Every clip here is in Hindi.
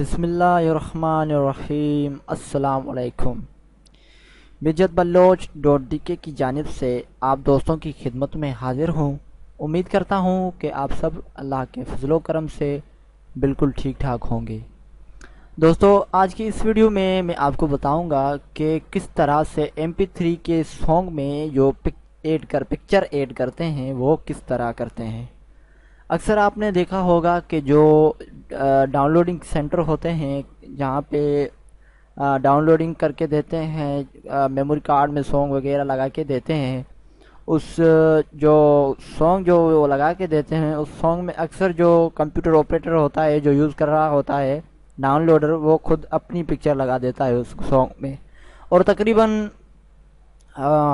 बिस्मिल्लाहिर्रहमानिर्रहीम। अस्सलाम वालेकुम। बिजत बलोच .dk की जानिब से आप दोस्तों की खिदमत में हाजिर हूँ। उम्मीद करता हूँ कि आप सब अल्लाह के फजलो करम से बिल्कुल ठीक ठाक होंगे। दोस्तों, आज की इस वीडियो में मैं आपको बताऊंगा कि किस तरह से MP3 के सॉन्ग में जो पिक्चर ऐड करते हैं वो किस तरह करते हैं। अक्सर आपने देखा होगा कि जो डाउनलोडिंग सेंटर होते हैं जहाँ पे डाउनलोडिंग करके देते हैं, मेमोरी कार्ड में सॉन्ग वगैरह लगा के देते हैं। उस जो सॉन्ग जो वो लगा के देते हैं उस सॉन्ग में अक्सर जो कंप्यूटर ऑपरेटर होता है जो यूज़ कर रहा होता है डाउनलोडर, वो खुद अपनी पिक्चर लगा देता है उस सॉन्ग में। और तकरीबन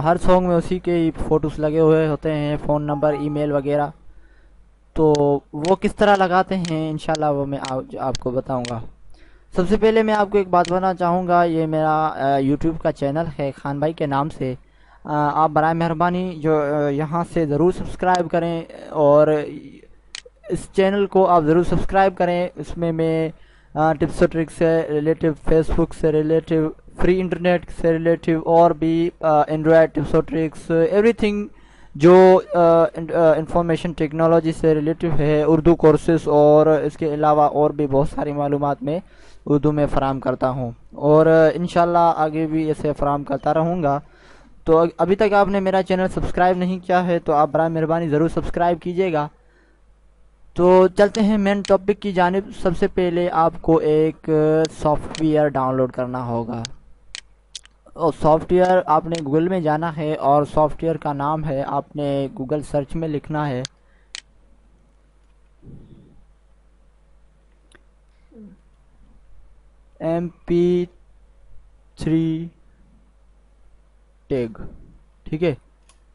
हर सॉन्ग में उसी के फ़ोटोस लगे हुए होते हैं, फ़ोन नंबर, ईमेल वगैरह। तो वो किस तरह लगाते हैं इंशाल्लाह वो मैं आपको बताऊंगा। सबसे पहले मैं आपको एक बात बताना चाहूँगा, ये मेरा यूट्यूब का चैनल है खान भाई के नाम से। आप बराए मेहरबानी जो यहाँ से ज़रूर सब्सक्राइब करें और इस चैनल को आप ज़रूर सब्सक्राइब करें। इसमें मैं टिप्स और ट्रिक्स से रिलेटिव, फेसबुक से रिलेटिव, फ्री इंटरनेट से रिलेटिव और भी एंड्रॉयड टिप्स और ट्रिक्स, एवरीथिंग जो इंफॉर्मेशन टेक्नोलॉजी से रिलेटिव है, उर्दू कोर्सेस और इसके अलावा और भी बहुत सारी मालूमात में उर्दू में फ़राहम करता हूँ और इंशाल्लाह आगे भी इसे फ़राहम करता रहूँगा। तो अभी तक आपने मेरा चैनल सब्सक्राइब नहीं किया है तो आप बराए मेहरबानी ज़रूर सब्सक्राइब कीजिएगा। तो चलते हैं मेन टॉपिक की जानिब। सबसे पहले आपको एक सॉफ्टवेयर डाउनलोड करना होगा और सॉफ्टवेयर आपने गूगल में जाना है और सॉफ्टवेयर का नाम है, आपने गूगल सर्च में लिखना है MP3 टैग। ठीक है,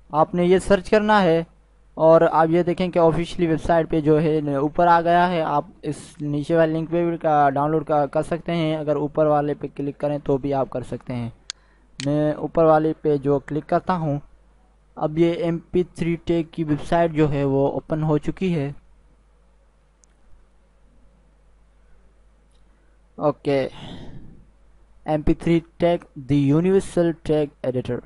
आपने ये सर्च करना है और आप ये देखें कि ऑफिशियली वेबसाइट पे जो है ऊपर आ गया है। आप इस नीचे वाले लिंक पे भी डाउनलोड कर सकते हैं। अगर ऊपर वाले पे क्लिक करें तो भी आप कर सकते हैं। मैं ऊपर वाले पे जो क्लिक करता हूँ, अब ये MP3 टैग की वेबसाइट जो है वो ओपन हो चुकी है। Okay, MP3 tag the universal tag editor.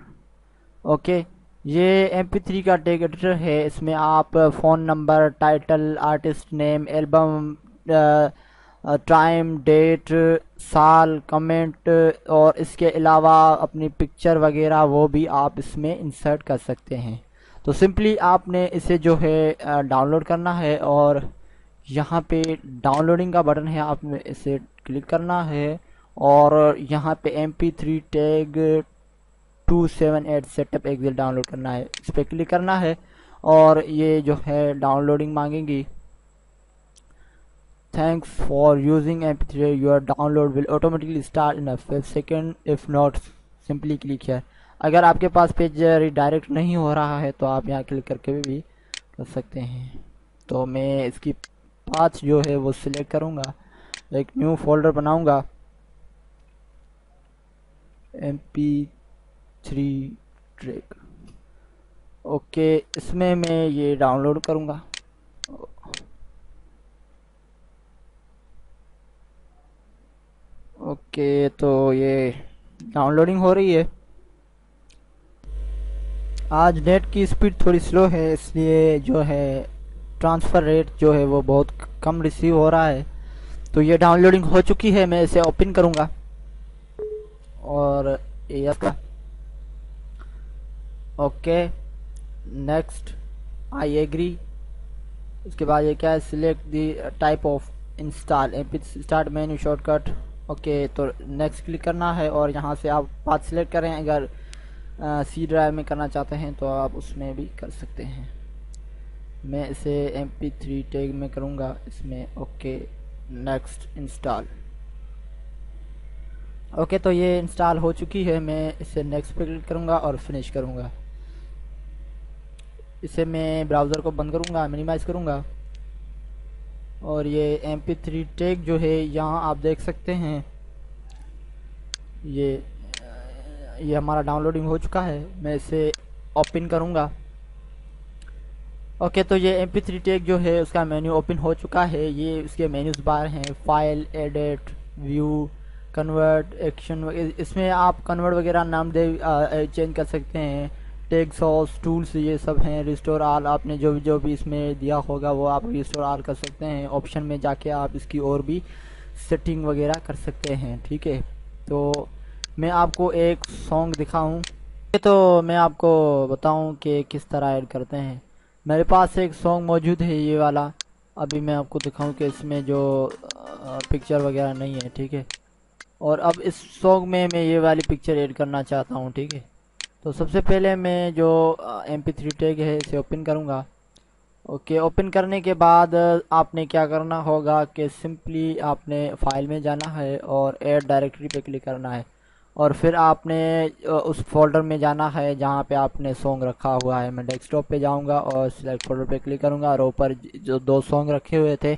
Okay, ये MP3 का टैग एडिटर है। इसमें आप phone number, title, artist name, album, time, date, साल, कमेंट और इसके अलावा अपनी पिक्चर वगैरह वो भी आप इसमें इंसर्ट कर सकते हैं। तो सिंपली आपने इसे जो है डाउनलोड करना है और यहाँ पे डाउनलोडिंग का बटन है, आपने इसे क्लिक करना है और यहाँ पे MP3 tag 278 setup Excel download करना है, इस पर क्लिक करना है और ये जो है डाउनलोडिंग मांगेंगी। Thanks for using MP3, your download will automatically start in 5 second, if not simply click है। अगर आपके पास पेज रिडायरेक्ट नहीं हो रहा है तो आप यहाँ क्लिक करके भी कर सकते हैं। तो मैं इसकी पाथ जो है वो सिलेक्ट करूँगा, एक न्यू फोल्डर बनाऊँगा MP3 ट्रैक। ओके, इसमें मैं ये डाउनलोड करूँगा। ओके, तो ये डाउनलोडिंग हो रही है। आज नेट की स्पीड थोड़ी स्लो है, इसलिए जो है ट्रांसफ़र रेट जो है वो बहुत कम रिसीव हो रहा है। तो ये डाउनलोडिंग हो चुकी है, मैं इसे ओपन करूँगा और यस का ओके, नेक्स्ट, आई एग्री। उसके बाद ये क्या है, select the type of install, start menu shortcut. Okay, तो नेक्स्ट क्लिक करना है और यहाँ से आप पाथ सिलेक्ट करें। अगर सी ड्राइव में करना चाहते हैं तो आप उसमें भी कर सकते हैं। मैं इसे MP3 टैग में करूँगा इसमें। Okay, next, install. ओके, तो ये इंस्टॉल हो चुकी है। मैं इसे नेक्स्ट पे क्लिक करूँगा और फिनिश करूँगा। इसे मैं ब्राउज़र को बंद करूँगा, मिनिमाइज़ करूँगा और ये MP3 टैग जो है यहाँ आप देख सकते हैं, ये हमारा डाउनलोडिंग हो चुका है। मैं इसे ओपन करूँगा। ओके, तो ये MP3 टैग जो है उसका मेन्यू ओपन हो चुका है। ये उसके मेन्यूज़ बार हैं, file, edit, view, convert, action, इसमें आप कन्वर्ट वगैरह नाम दे चेंज कर सकते हैं। टेक्स्ट सोर्स, टूल्स, ये सब हैं। रिस्टोर आल, आपने जो भी इसमें दिया होगा वो आप रिस्टोर आल कर सकते हैं। ऑप्शन में जाके आप इसकी और भी सेटिंग वगैरह कर सकते हैं। ठीक है, तो मैं आपको एक सॉन्ग दिखाऊं, तो मैं आपको बताऊं कि किस तरह ऐड करते हैं। मेरे पास एक सॉन्ग मौजूद है ये वाला, अभी मैं आपको दिखाऊं कि इसमें जो पिक्चर वगैरह नहीं है। ठीक है, और अब इस सॉन्ग में मैं ये वाली पिक्चर ऐड करना चाहता हूँ। ठीक है, तो सबसे पहले मैं जो MP3 टैग है इसे ओपन करूँगा। ओके, ओपन करने के बाद आपने क्या करना होगा कि सिंपली आपने फाइल में जाना है और ऐड डायरेक्टरी पे क्लिक करना है, और फिर आपने उस फोल्डर में जाना है जहाँ पे आपने सॉन्ग रखा हुआ है। मैं डेस्कटॉप पे जाऊँगा और सिलेक्ट फोल्डर पे क्लिक करूँगा, और ऊपर जो दो सॉन्ग रखे हुए थे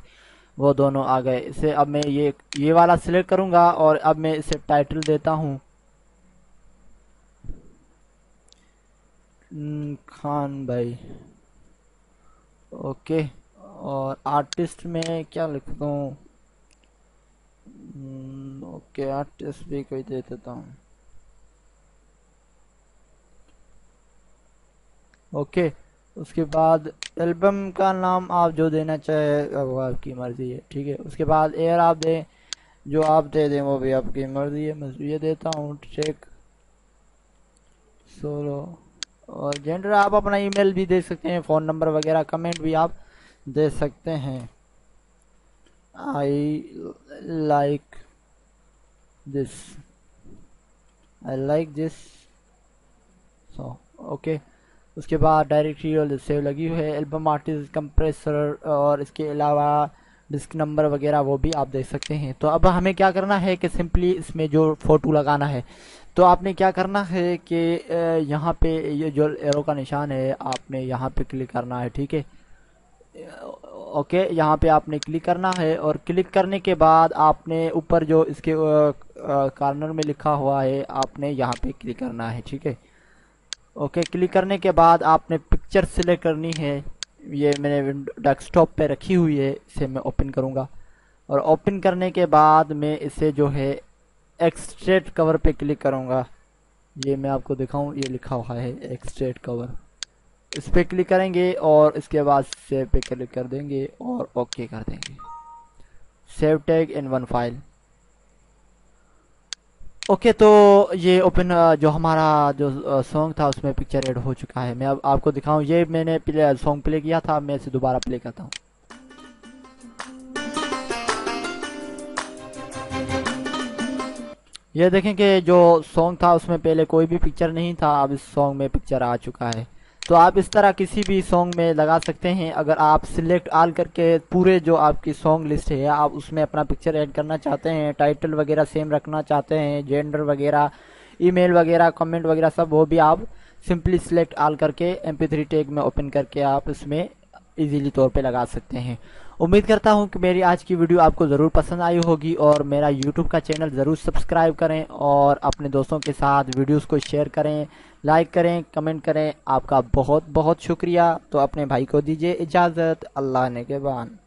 वो दोनों आ गए। इसे अब मैं ये वाला सिलेक्ट करूँगा, और अब मैं इसे टाइटल देता हूँ खान भाई। ओके, और आर्टिस्ट में क्या लिख दूँ? ओके, आर्टिस्ट भी कोई दे देता हूँ। ओके, उसके बाद एल्बम का नाम आप जो देना चाहे वो आपकी मर्ज़ी है। ठीक है, उसके बाद एयर आप दें, जो आप दे दें वो भी आपकी मर्ज़ी है। मैं ये देता हूँ ट्रैक सोलो, और जेंडर आप अपना ईमेल भी दे सकते हैं, फ़ोन नंबर वगैरह, कमेंट भी आप दे सकते हैं। I like this, I like this, so okay. उसके बाद डायरेक्टरी और सेव लगी हुई है, एल्बम, आर्टिस्ट, कंप्रेसर, और इसके अलावा डिस्क नंबर वगैरह वो भी आप देख सकते हैं। तो अब हमें क्या करना है कि सिंपली इसमें जो फ़ोटो लगाना है, तो आपने क्या करना है कि यहाँ पे ये जो एरो का निशान है आपने यहाँ पे क्लिक करना है। ठीक है, ओके, यहाँ पे आपने क्लिक करना है, और क्लिक करने के बाद आपने ऊपर जो इसके कॉर्नर में लिखा हुआ है आपने यहाँ पे क्लिक करना है। ठीक है, ओके, क्लिक करने के बाद आपने पिक्चर सिलेक्ट करनी है। ये मैंने डेस्कटॉप पे रखी हुई है, इसे मैं ओपन करूँगा, और ओपन करने के बाद मैं इसे जो है एक्सट्रेट कवर पे क्लिक करूँगा। ये मैं आपको दिखाऊं, ये लिखा हुआ है एक्सट्रेट कवर, इस पे क्लिक करेंगे और इसके बाद सेव पे क्लिक कर देंगे और ओके कर देंगे। Save tag in one file. Okay, तो ये ओपन जो हमारा जो सॉन्ग था उसमें पिक्चर ऐड हो चुका है। मैं अब आपको दिखाऊं, ये मैंने सॉन्ग प्ले किया था, मैं इसे दोबारा प्ले करता हूँ। ये देखें कि जो सॉन्ग था उसमें पहले कोई भी पिक्चर नहीं था, अब इस सॉन्ग में पिक्चर आ चुका है। तो आप इस तरह किसी भी सॉन्ग में लगा सकते हैं। अगर आप सिलेक्ट आल करके पूरे जो आपकी सॉन्ग लिस्ट है आप उसमें अपना पिक्चर ऐड करना चाहते हैं, टाइटल वगैरह सेम रखना चाहते हैं, जेंडर वगैरह, ईमेल वगैरह, कमेंट वगैरह सब, वो भी आप सिंपली सिलेक्ट आल करके MP3 टैग में ओपन करके आप इसमें इजीली तौर पे लगा सकते हैं। उम्मीद करता हूं कि मेरी आज की वीडियो आपको ज़रूर पसंद आई होगी, और मेरा यूट्यूब का चैनल ज़रूर सब्सक्राइब करें और अपने दोस्तों के साथ वीडियोस को शेयर करें, लाइक करें, कमेंट करें। आपका बहुत बहुत शुक्रिया। तो अपने भाई को दीजिए इजाज़त। अल्लाह ने के बान।